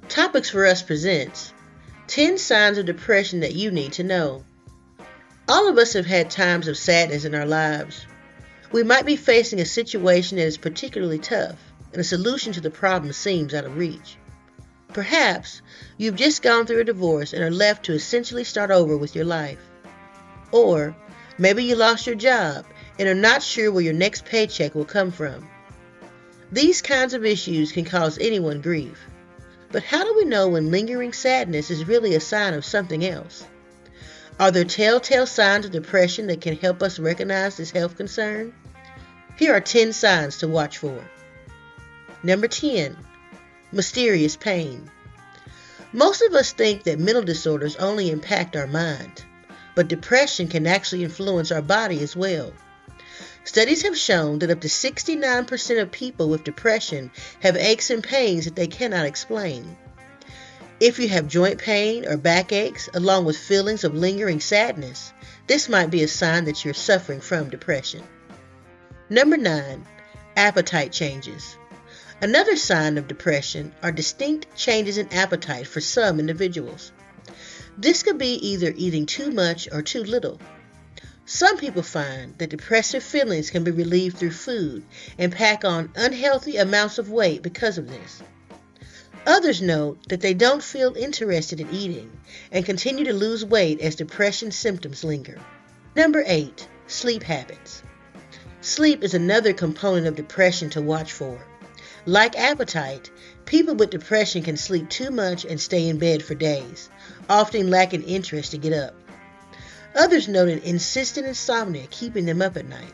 Topics for Us presents 10 Signs of Depression That You Need to Know. All of us have had times of sadness in our lives. We might be facing a situation that is particularly tough, and a solution to the problem seems out of reach. Perhaps you've just gone through a divorce and are left to essentially start over with your life. Or maybe you lost your job and are not sure where your next paycheck will come from. These kinds of issues can cause anyone grief. But how do we know when lingering sadness is really a sign of something else? Are there telltale signs of depression that can help us recognize this health concern? Here are 10 signs to watch for. Number 10. Mysterious pain. Most of us think that mental disorders only impact our mind, but depression can actually influence our body as well. Studies have shown that up to 69% of people with depression have aches and pains that they cannot explain. If you have joint pain or backaches, along with feelings of lingering sadness, this might be a sign that you're suffering from depression. Number 9. Appetite changes. Another sign of depression are distinct changes in appetite for some individuals. This could be either eating too much or too little. Some people find that depressive feelings can be relieved through food and pack on unhealthy amounts of weight because of this. Others note that they don't feel interested in eating and continue to lose weight as depression symptoms linger. Number 8. Sleep habits. Sleep is another component of depression to watch for. Like appetite, people with depression can sleep too much and stay in bed for days, often lacking interest to get up. Others noted insistent insomnia keeping them up at night.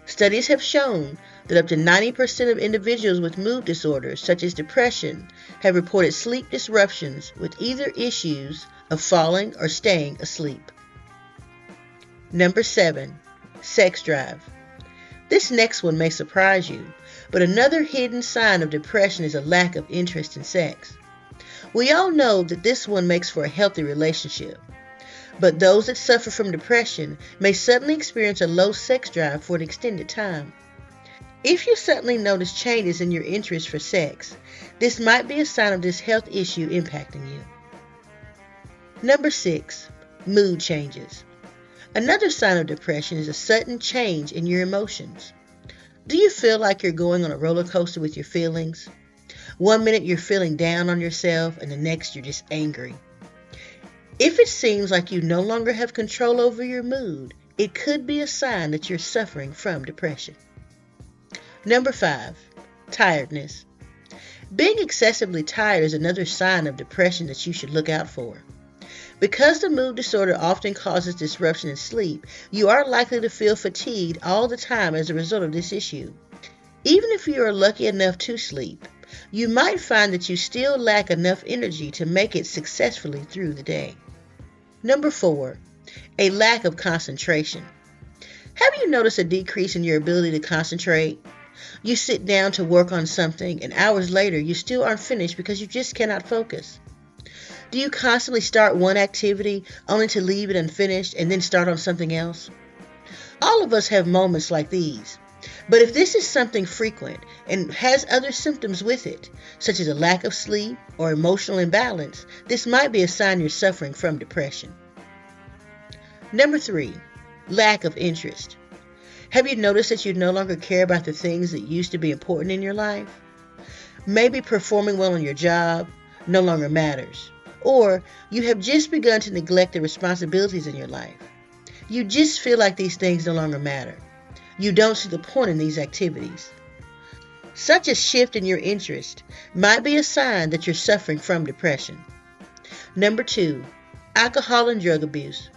Studies have shown that up to 90% of individuals with mood disorders, such as depression, have reported sleep disruptions with either issues of falling or staying asleep. Number 7. Sex drive. This next one may surprise you, but another hidden sign of depression is a lack of interest in sex. We all know that this one makes for a healthy relationship. But those that suffer from depression may suddenly experience a low sex drive for an extended time. If you suddenly notice changes in your interest for sex, this might be a sign of this health issue impacting you. Number 6. Mood changes. Another sign of depression is a sudden change in your emotions. Do you feel like you're going on a roller coaster with your feelings? One minute you're feeling down on yourself and the next you're just angry. If it seems like you no longer have control over your mood, it could be a sign that you're suffering from depression. Number 5. Tiredness. Being excessively tired is another sign of depression that you should look out for. Because the mood disorder often causes disruption in sleep, you are likely to feel fatigued all the time as a result of this issue. Even if you are lucky enough to sleep, you might find that you still lack enough energy to make it successfully through the day. Number 4. A lack of concentration. Have you noticed a decrease in your ability to concentrate? You sit down to work on something and hours later you still aren't finished because you just cannot focus. Do you constantly start one activity only to leave it unfinished and then start on something else? All of us have moments like these. But if this is something frequent and has other symptoms with it, such as a lack of sleep or emotional imbalance, this might be a sign you're suffering from depression. Number 3. Lack of interest. Have you noticed that you no longer care about the things that used to be important in your life? Maybe performing well on your job no longer matters, or you have just begun to neglect the responsibilities in your life. You just feel like these things no longer matter. You don't see the point in these activities. Such a shift in your interest might be a sign that you're suffering from depression. Number 2. Alcohol and drug abuse.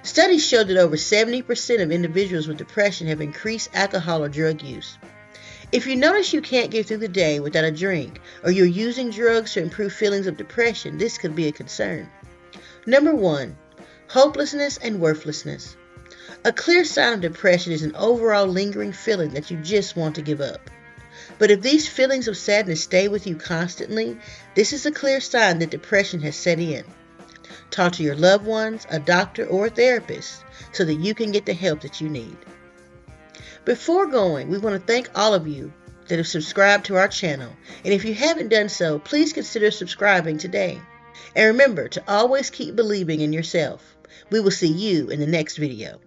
Studies show that over 70% of individuals with depression have increased alcohol or drug use. If you notice you can't get through the day without a drink, or you're using drugs to improve feelings of depression, this could be a concern. Number 1. Hopelessness and worthlessness. A clear sign of depression is an overall lingering feeling that you just want to give up. But if these feelings of sadness stay with you constantly, this is a clear sign that depression has set in. Talk to your loved ones, a doctor, or a therapist so that you can get the help that you need. Before going, we want to thank all of you that have subscribed to our channel, and if you haven't done so, please consider subscribing today. And remember to always keep believing in yourself. We will see you in the next video.